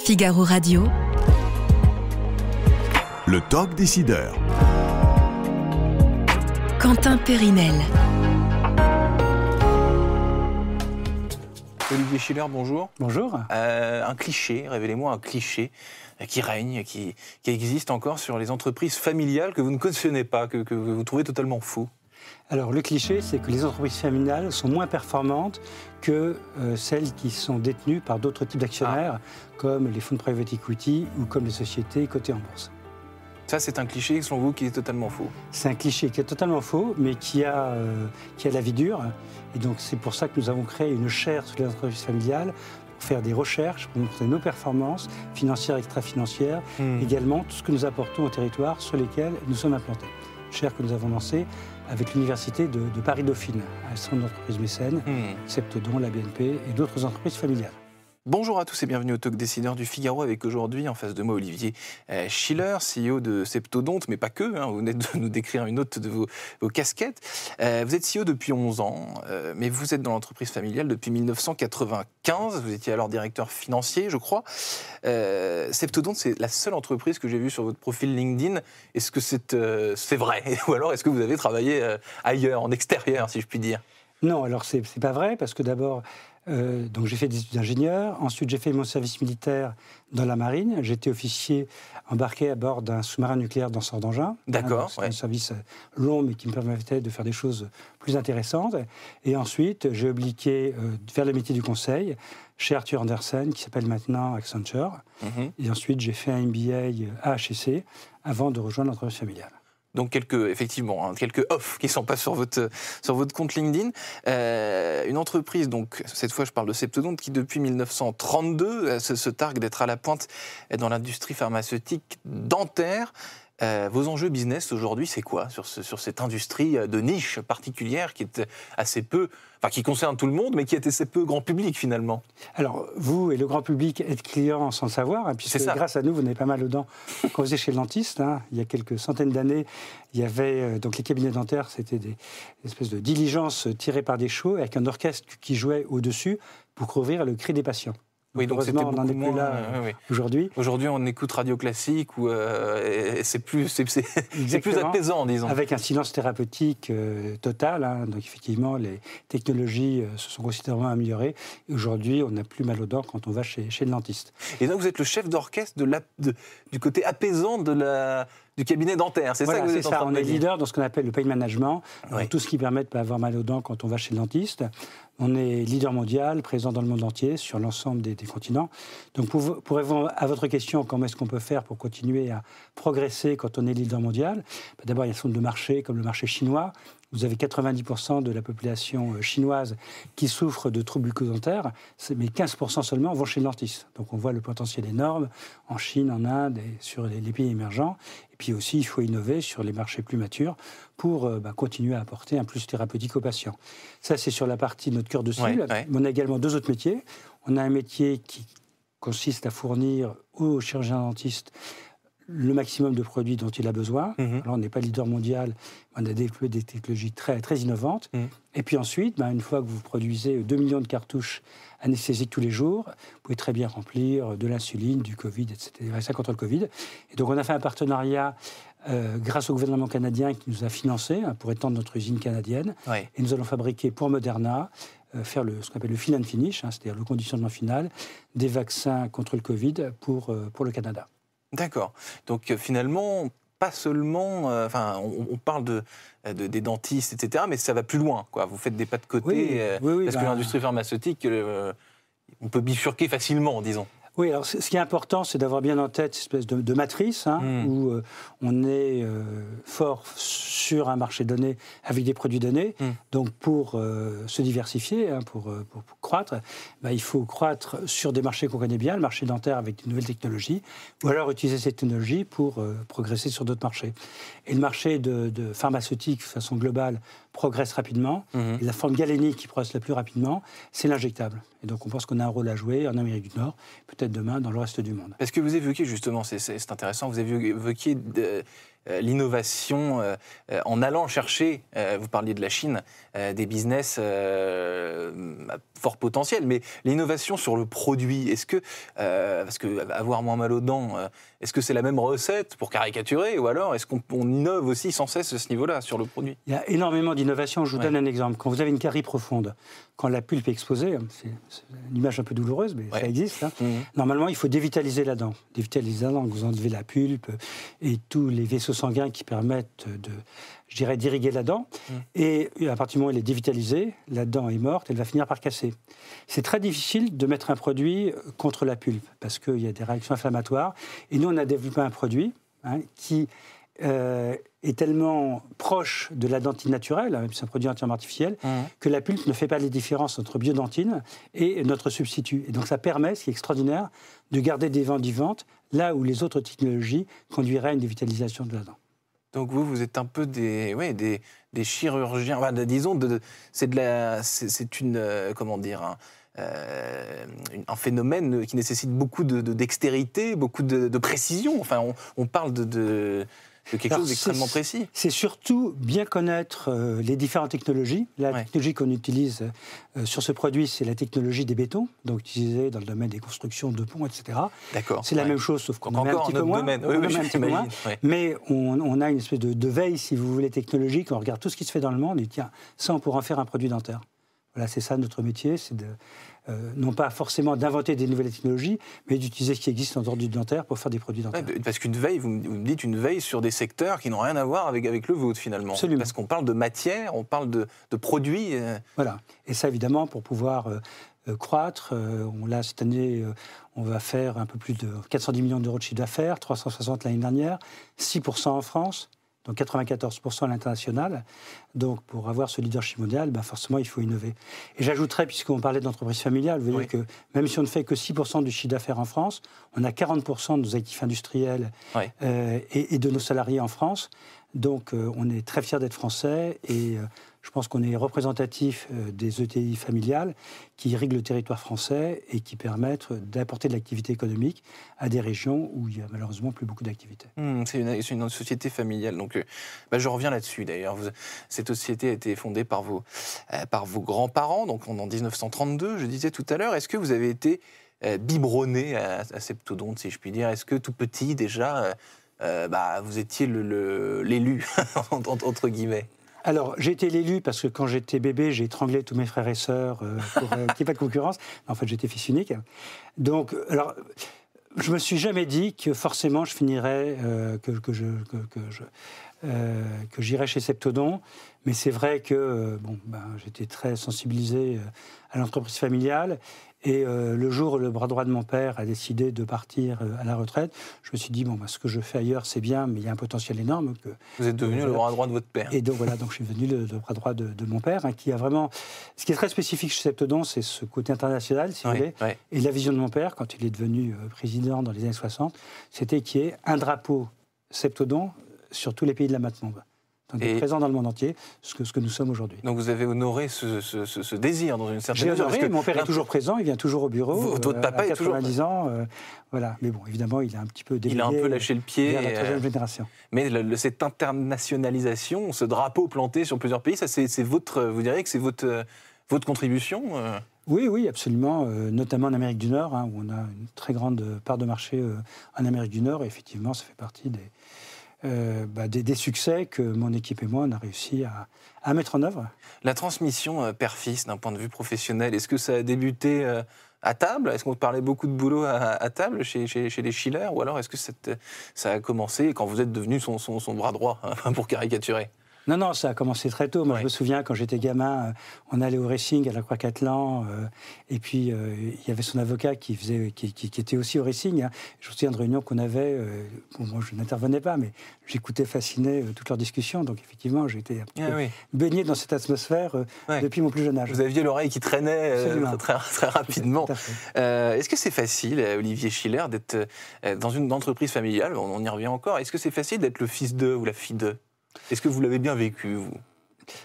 Figaro Radio. Le Talk Décideur. Quentin Périnel. Olivier Schiller, bonjour. Bonjour. Un cliché, révélez-moi un cliché qui règne, qui existe encore sur les entreprises familiales que vous ne cautionnez pas, que vous trouvez totalement faux. Alors le cliché, c'est que les entreprises familiales sont moins performantes que celles qui sont détenues par d'autres types d'actionnaires, comme les fonds de private equity ou comme les sociétés cotées en bourse. Ça, c'est un cliché, selon vous, qui est totalement faux. C'est un cliché qui est totalement faux, mais qui a la vie dure. Et donc c'est pour ça que nous avons créé une chaire sur les entreprises familiales pour faire des recherches, pour montrer nos performances financières, extra-financières, également tout ce que nous apportons au territoire sur lesquels nous sommes implantés. Chaire que nous avons lancée avec l'université de Paris-Dauphine, un centre d'entreprises mécènes, Septodon, la BNP et d'autres entreprises familiales. Bonjour à tous et bienvenue au Talk Décideur du Figaro avec aujourd'hui en face de moi Olivier Schiller, CEO de Septodonte, mais pas que, vous venez de nous décrire une autre de vos casquettes. Vous êtes CEO depuis 11 ans, mais vous êtes dans l'entreprise familiale depuis 1995, vous étiez alors directeur financier, je crois. Septodonte, c'est la seule entreprise que j'ai vue sur votre profil LinkedIn. Est-ce que c'est vrai? Ou alors est-ce que vous avez travaillé ailleurs, en extérieur, si je puis dire? Non, alors c'est pas vrai, parce que d'abord, donc j'ai fait des études d'ingénieur, ensuite j'ai fait mon service militaire dans la marine, j'étais officier embarqué à bord d'un sous-marin nucléaire danseur d'engins. D'accord. C'est un service long, mais qui me permettait de faire des choses plus intéressantes. Et ensuite, j'ai obliqué vers le métier du conseil chez Arthur Andersen, qui s'appelle maintenant Accenture. Et ensuite, j'ai fait un MBA à HEC avant de rejoindre l'entreprise familiale. Donc quelques offres qui ne sont pas sur votre compte LinkedIn. Une entreprise, donc cette fois je parle de Septodonte, qui depuis 1932 se targue d'être à la pointe dans l'industrie pharmaceutique dentaire. Vos enjeux business aujourd'hui, c'est quoi sur cette industrie de niche particulière qui est assez peu, qui concerne tout le monde, mais qui est assez peu grand public finalement? Alors, vous et le grand public êtes clients sans le savoir, puisque grâce à nous, vous n'avez pas mal aux dents quand vous êtes chez le dentiste. Il y a quelques centaines d'années, il y avait donc les cabinets dentaires, c'était des espèces de diligences tirées par des chevaux avec un orchestre qui jouait au-dessus pour couvrir le cri des patients. Oui, donc c'était beaucoup moins là aujourd'hui. Aujourd'hui, on écoute radio classique où c'est plus apaisant, disons. Avec un silence thérapeutique total. Donc effectivement, les technologies se sont considérablement améliorées. Et aujourd'hui, on n'a plus mal aux dents quand on va chez le dentiste. Et donc vous êtes le chef d'orchestre du côté apaisant du cabinet dentaire, c'est ça que vous êtes en train de dire? On est leader dans ce qu'on appelle le pain management, tout ce qui permet de ne pas avoir mal aux dents quand on va chez le dentiste. On est leader mondial, présent dans le monde entier, sur l'ensemble des continents. Donc pour répondre à votre question, comment est-ce qu'on peut faire pour continuer à progresser quand on est leader mondial? D'abord, il y a un certain nombre de marchés, comme le marché chinois. Vous avez 90% de la population chinoise qui souffre de troubles bucco-dentaires, mais 15% seulement vont chez le dentiste. Donc on voit le potentiel énorme en Chine, en Inde et sur les pays émergents. Et puis aussi, il faut innover sur les marchés plus matures pour continuer à apporter un plus thérapeutique aux patients. Ça, c'est sur la partie de notre cœur de cible. Mais on a également deux autres métiers. On a un métier qui consiste à fournir aux chirurgiens dentistes le maximum de produits dont il a besoin. Alors, on n'est pas leader mondial, on a développé des technologies très, très innovantes. Et puis ensuite, une fois que vous produisez 2 millions de cartouches anesthésiques tous les jours, vous pouvez très bien remplir de l'insuline, du Covid, etc. Ça contre le Covid. Et donc, on a fait un partenariat grâce au gouvernement canadien qui nous a financé pour étendre notre usine canadienne. Et nous allons fabriquer pour Moderna, faire ce qu'on appelle le fill and finish, c'est-à-dire le conditionnement final, des vaccins contre le Covid pour le Canada. D'accord. Donc finalement, pas seulement... on parle des dentistes, etc., mais ça va plus loin, quoi. Vous faites des pas de côté, parce que l'industrie pharmaceutique, on peut bifurquer facilement, disons. Oui, alors ce qui est important, c'est d'avoir bien en tête cette espèce de matrice où on est fort sur un marché donné avec des produits donnés. Donc pour se diversifier, pour croître, il faut croître sur des marchés qu'on connaît bien, le marché dentaire avec de nouvelles technologies, ou alors utiliser ces technologies pour progresser sur d'autres marchés. Et le marché de pharmaceutique, de façon globale, progresse rapidement. Et la forme galénique qui progresse le plus rapidement, c'est l'injectable. Et donc on pense qu'on a un rôle à jouer en Amérique du Nord, peut-être demain dans le reste du monde. Parce que vous évoquiez justement, c'est intéressant, vous évoquiez l'innovation en allant chercher, vous parliez de la Chine, des business à fort potentiel, mais l'innovation sur le produit, est-ce que, parce que avoir moins mal aux dents, est-ce que c'est la même recette pour caricaturer, ou alors est-ce qu'on innove aussi sans cesse à ce niveau-là sur le produit? Il y a énormément d'innovation. Je vous donne un exemple. Quand vous avez une carie profonde, quand la pulpe est exposée, c'est une image un peu douloureuse, mais ça existe. Hein. Normalement, il faut dévitaliser la dent. Dévitaliser la dent, vous enlevez la pulpe et tous les vaisseaux sanguins qui permettent d'irriguer la dent. Et à partir du moment où elle est dévitalisée, la dent est morte, elle va finir par casser. C'est très difficile de mettre un produit contre la pulpe parce qu'il y a des réactions inflammatoires. Et nous, on a développé un produit qui est tellement proche de la dentine naturelle, même si c'est un produit entièrement artificiel, que la pulpe ne fait pas les différences entre biodentine et notre substitut. Et donc ça permet, ce qui est extraordinaire, de garder des dents vivantes là où les autres technologies conduiraient à une dévitalisation de la dent. Donc vous êtes un peu des chirurgiens, enfin, disons, c'est une, comment dire, un phénomène qui nécessite beaucoup de dextérité, beaucoup de précision. Enfin, on parle de quelque chose d'extrêmement précis. C'est surtout bien connaître les différentes technologies. La technologie qu'on utilise sur ce produit, c'est la technologie des bétons, donc utilisée dans le domaine des constructions de ponts, etc. D'accord. C'est la même chose, sauf qu'on en met un petit peu moins. Mais on a une espèce de veille, si vous voulez, technologique. On regarde tout ce qui se fait dans le monde et tiens, ça, on pourra en faire un produit dentaire. Voilà, c'est ça notre métier, c'est non pas forcément d'inventer des nouvelles technologies, mais d'utiliser ce qui existe en dehors du dentaire pour faire des produits dentaires. Ouais, parce qu'une veille, vous me dites une veille sur des secteurs qui n'ont rien à voir avec le vôtre finalement. Absolument. Parce qu'on parle de matière, on parle de produits. Voilà, et ça évidemment pour pouvoir croître. Là, cette année, on va faire un peu plus de 410 millions d'euros de chiffre d'affaires, 360 l'année dernière, 6% en France. Donc 94% à l'international. Donc pour avoir ce leadership mondial, forcément il faut innover. Et j'ajouterais, puisqu'on parlait d'entreprise familiale, vous voyez que même si on ne fait que 6% du chiffre d'affaires en France, on a 40% de nos actifs industriels et de nos salariés en France. Donc on est très fiers d'être français et je pense qu'on est représentatif des ETI familiales qui irriguent le territoire français et qui permettent d'apporter de l'activité économique à des régions où il n'y a malheureusement plus beaucoup d'activités. C'est une société familiale. Donc, je reviens là-dessus d'ailleurs. Cette société a été fondée par vos grands-parents, donc en 1932, je disais tout à l'heure. Est-ce que vous avez été biberonné à Septodonte, si je puis dire? Est-ce que tout petit déjà, vous étiez l'élu, entre guillemets? Alors, j'ai été l'élu parce que quand j'étais bébé, j'ai étranglé tous mes frères et sœurs pour qu'il n'y ait pas de concurrence. En fait, j'étais fils unique. Donc, alors, je me suis jamais dit que forcément je finirais, que j'irais chez Septodon. Mais c'est vrai que j'étais très sensibilisé à l'entreprise familiale. Et le jour où le bras droit de mon père a décidé de partir à la retraite, je me suis dit, ce que je fais ailleurs, c'est bien, mais il y a un potentiel énorme. Vous êtes devenu le bras droit de votre père. Et donc voilà, donc je suis devenu le bras droit de mon père, qui a vraiment... Ce qui est très spécifique chez Septodon, c'est ce côté international, si vous voulez. Et la vision de mon père, quand il est devenu président dans les années 60, c'était qu'il y ait un drapeau Septodon sur tous les pays de la Matmombe. Donc, il est présent dans le monde entier, ce que nous sommes aujourd'hui. Donc, vous avez honoré ce désir dans une certaine mesure. J'ai honoré, mon père est toujours présent, il vient toujours au bureau. Votre papa à 90 est toujours... ans, voilà. Mais bon, évidemment, il a un petit peu dévié. Il a un peu lâché le pied. Vers la troisième génération. Mais cette internationalisation, ce drapeau planté sur plusieurs pays, ça, c'est votre... Vous diriez que c'est votre contribution Oui, absolument. Notamment en Amérique du Nord, où on a une très grande part de marché en Amérique du Nord. Et effectivement, ça fait partie des succès que mon équipe et moi, on a réussi à mettre en œuvre. La transmission père-fils, d'un point de vue professionnel, est-ce que ça a débuté à table? Est-ce qu'on parlait beaucoup de boulot à table chez les Schiller? Ou alors est-ce que ça a commencé quand vous êtes devenu son bras droit, pour caricaturer? Non, ça a commencé très tôt. Moi, je me souviens, quand j'étais gamin, on allait au racing à la Croix-Catlan, et puis il y avait son avocat qui était aussi au racing. Je me souviens de réunions qu'on avait. Moi, je n'intervenais pas, mais j'écoutais fasciné toutes leurs discussions. Donc, effectivement, j'ai été baigné dans cette atmosphère depuis mon plus jeune âge. Vous aviez l'oreille qui traînait très, très rapidement. Est-ce que c'est facile, Olivier Schiller, d'être dans une entreprise familiale? On y revient encore. Est-ce que c'est facile d'être le fils d'eux ou la fille d'eux? Est-ce que vous l'avez bien vécu, vous?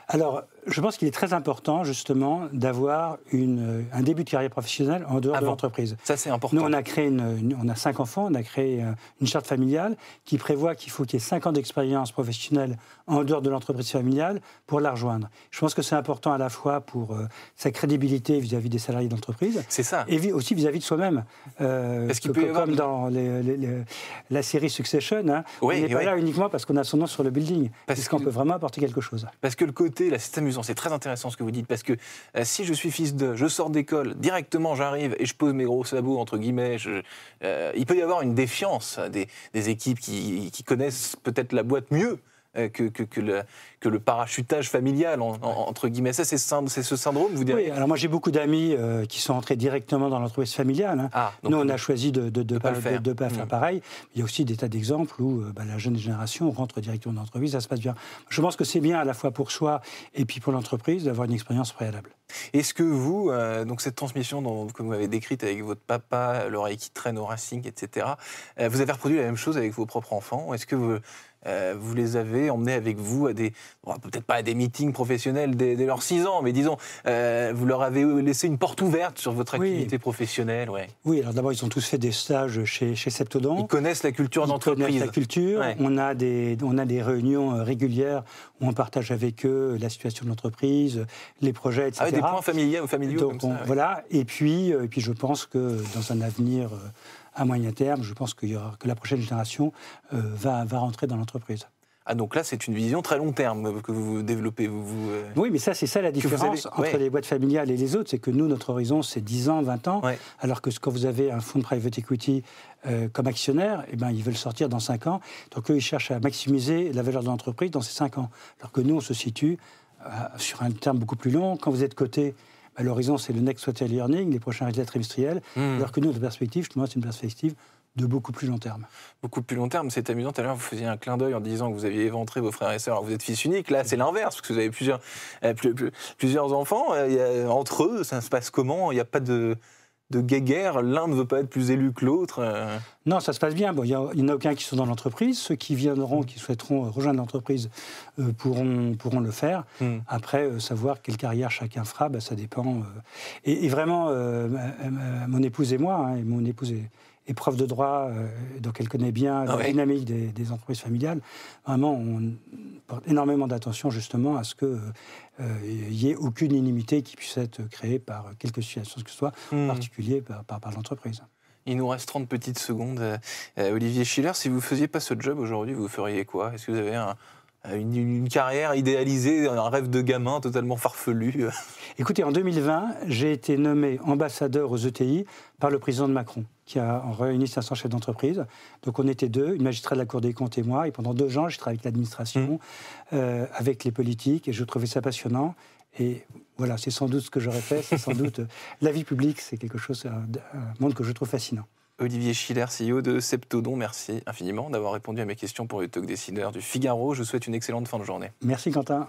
Alors, Je pense qu'il est très important, justement, d'avoir un début de carrière professionnelle en dehors de l'entreprise. Ça, c'est important. Nous, on a 5 enfants, on a créé une charte familiale qui prévoit qu'il faut qu'il y ait 5 ans d'expérience professionnelle en dehors de l'entreprise familiale pour la rejoindre. Je pense que c'est important à la fois pour sa crédibilité vis-à-vis des salariés d'entreprise. C'est ça. Et aussi vis-à-vis de soi-même. Comme dans la série Succession, hein, on n'est pas là uniquement parce qu'on a son nom sur le building, parce qu'on peut vraiment apporter quelque chose. Parce que le côté, là, c'est amusant, c'est très intéressant ce que vous dites, parce que si je suis fils de, je sors d'école, directement j'arrive et je pose mes gros sabots, entre guillemets, il peut y avoir une défiance des équipes qui connaissent peut-être la boîte mieux que le parachutage familial, entre guillemets. Ça, c'est ce syndrome, vous direz? Oui, alors moi j'ai beaucoup d'amis qui sont entrés directement dans l'entreprise familiale. Hein. Nous, on a choisi de ne pas faire pareil. Il y a aussi des tas d'exemples où la jeune génération rentre directement dans l'entreprise, ça se passe bien. Je pense que c'est bien à la fois pour soi et puis pour l'entreprise d'avoir une expérience préalable. Est-ce que vous, donc cette transmission que vous avez décrite avec votre papa, l'oreille qui traîne au Racing, etc., vous avez reproduit la même chose avec vos propres enfants? Est-ce que vous les avez emmenés avec vous à peut-être pas à des meetings professionnels dès leurs 6 ans, mais disons, vous leur avez laissé une porte ouverte sur votre activité professionnelle? Oui, alors d'abord, ils ont tous fait des stages chez Septodont. Ils connaissent la culture d'entreprise. Ils connaissent la culture. Ouais. On a des réunions régulières où on partage avec eux la situation de l'entreprise, les projets, etc. Des points familiaux Donc, comme ça. Voilà. Et puis, je pense que dans un avenir à moyen terme, je pense que la prochaine génération va rentrer dans l'entreprise. Ah, donc là, c'est une vision très long terme que vous développez. Oui, mais c'est ça la différence entre les boîtes familiales et les autres, c'est que nous, notre horizon, c'est 10 ans, 20 ans, alors que quand vous avez un fonds de private equity comme actionnaire, ils veulent sortir dans 5 ans. Donc eux, ils cherchent à maximiser la valeur de l'entreprise dans ces 5 ans. Alors que nous, on se situe sur un terme beaucoup plus long. Quand vous êtes coté, l'horizon, c'est le next quarterly earning, les prochains résultats trimestriels, alors que nous, notre perspective, justement, c'est une perspective de beaucoup plus long terme. Beaucoup plus long terme, c'est amusant. Tout à l'heure, vous faisiez un clin d'œil en disant que vous aviez éventré vos frères et sœurs. Alors, vous êtes fils unique. Là, c'est l'inverse, parce que vous avez plusieurs enfants. Entre eux, ça se passe comment? Il n'y a pas de guéguerre. L'un ne veut pas être plus élu que l'autre. Non, ça se passe bien. Bon, il n'y en a aucun qui sont dans l'entreprise. Ceux qui viendront, qui souhaiteront rejoindre l'entreprise, pourront le faire. Après, savoir quelle carrière chacun fera, ça dépend. Et vraiment, mon épouse et moi, et mon épouse est prof de droit, donc elle connaît bien la dynamique des entreprises familiales. Vraiment, on porte énormément d'attention justement à ce qu'il n'y ait aucune inimité qui puisse être créée par quelque situation que ce soit, en particulier par l'entreprise. Il nous reste 30 petites secondes. Olivier Schiller, si vous ne faisiez pas ce job aujourd'hui, vous feriez quoi? Est-ce que vous avez une carrière idéalisée, un rêve de gamin totalement farfelu? Écoutez, en 2020, j'ai été nommé ambassadeur aux ETI par le président de Macron, qui a réuni 500 chefs d'entreprise. Donc on était 2, une magistrate de la Cour des comptes et moi, et pendant 2 ans, j'ai travaillé avec l'administration, avec les politiques, et je trouvais ça passionnant. Et voilà, c'est sans doute ce que j'aurais fait, c'est sans doute la vie publique, c'est quelque chose, un monde que je trouve fascinant. Olivier Schiller, CEO de Septodont, merci infiniment d'avoir répondu à mes questions pour le Talk Décideur du Figaro. Je vous souhaite une excellente fin de journée. Merci Quentin.